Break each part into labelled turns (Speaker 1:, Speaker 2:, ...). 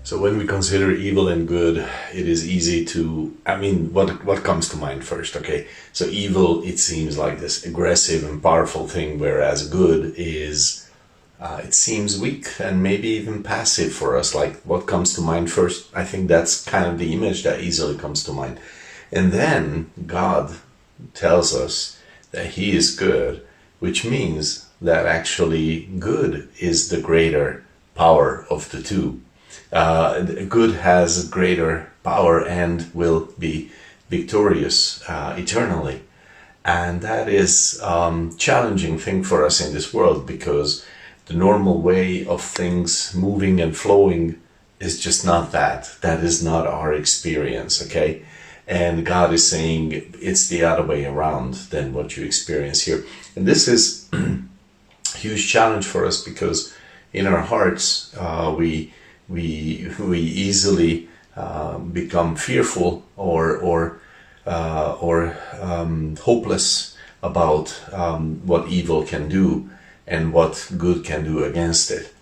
Speaker 1: So when we consider evil and good, it is easy to, what comes to mind first, okay? So evil, it seems like this aggressive and powerful thing, whereas good is, it seems weak and maybe even passive for us. Like what comes to mind first, I think that's kind of the image that easily comes to mind. And then God tells us that He is good, which means that actually good is the greater power of the two. Good has greater power and will be victorious eternally. And that is challenging thing for us in this world, because the normal way of things moving and flowing is just not that. That is not our experience, okay? And God is saying it's the other way around than what you experience here. And this is a huge challenge for us, because in our hearts we easily become fearful or hopeless about what evil can do and what good can do against it.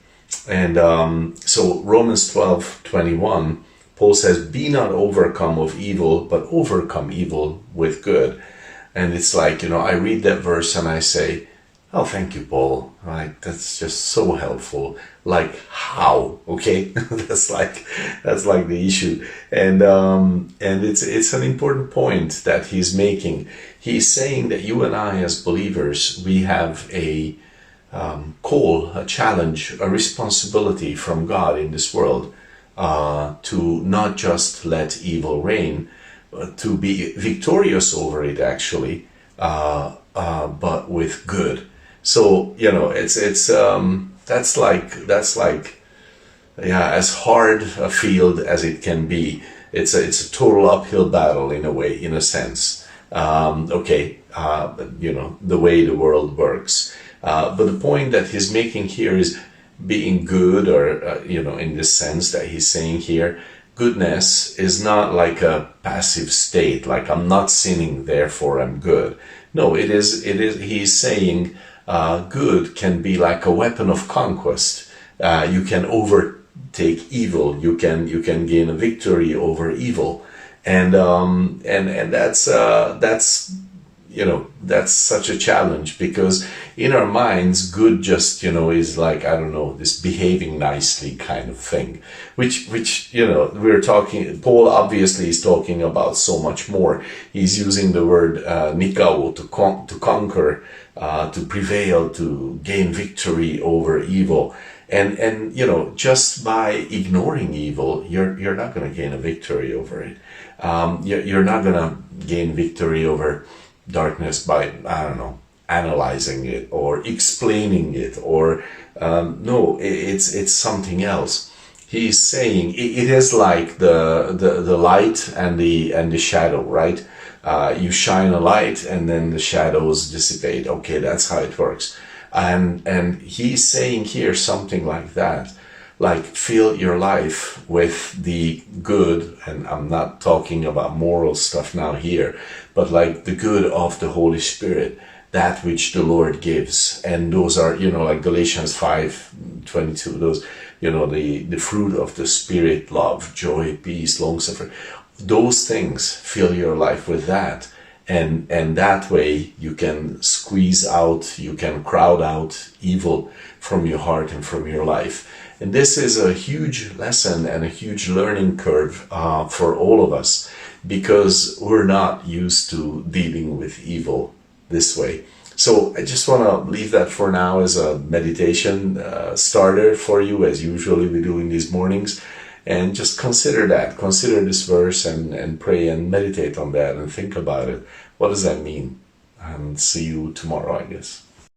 Speaker 1: And so Romans 12:21, Paul says, "Be not overcome of evil, but overcome evil with good." And it's like, I read that verse and I say, oh, thank you, Paul. Right? That's just so helpful. Like, how? Okay, that's like the issue, and it's an important point that he's making. He's saying that you and I, as believers, we have a call, a challenge, a responsibility from God in this world to not just let evil reign, but to be victorious over it, actually, but with good. So that's like as hard a field as it can be. It's a total uphill battle in a way, in a sense. The way the world works. But the point that he's making here is being good, or in the sense that he's saying here, goodness is not like a passive state, like I'm not sinning, therefore I'm good. No, it is. He's saying good can be like a weapon of conquest. You can overtake evil. You can gain a victory over evil, and that's such a challenge, because in our minds, good just, is like, I don't know, this behaving nicely kind of thing, which we're talking, Paul obviously is talking about so much more. He's using the word nikao, to conquer, to prevail, to gain victory over evil. And just by ignoring evil, you're not going to gain a victory over it. You're not going to gain victory over darkness by, I don't know, analyzing it or explaining it, or no, it's something else. He's saying it is like the light and the shadow, right? You shine a light and then the shadows dissipate. Okay, that's how it works. And he's saying here something like that, like fill your life with the good, and I'm not talking about moral stuff now here, but like the good of the Holy Spirit, that which the Lord gives. And those are, like Galatians 5:22, those, the fruit of the Spirit, love, joy, peace, long suffering, those things, fill your life with that. And that way you can squeeze out, you can crowd out evil from your heart and from your life. And this is a huge lesson and a huge learning curve for all of us, because we're not used to dealing with evil this way. So I just want to leave that for now as a meditation starter for you, as usually we do in these mornings. And just consider that. Consider this verse and pray and meditate on that and think about it. What does that mean? And see you tomorrow, I guess.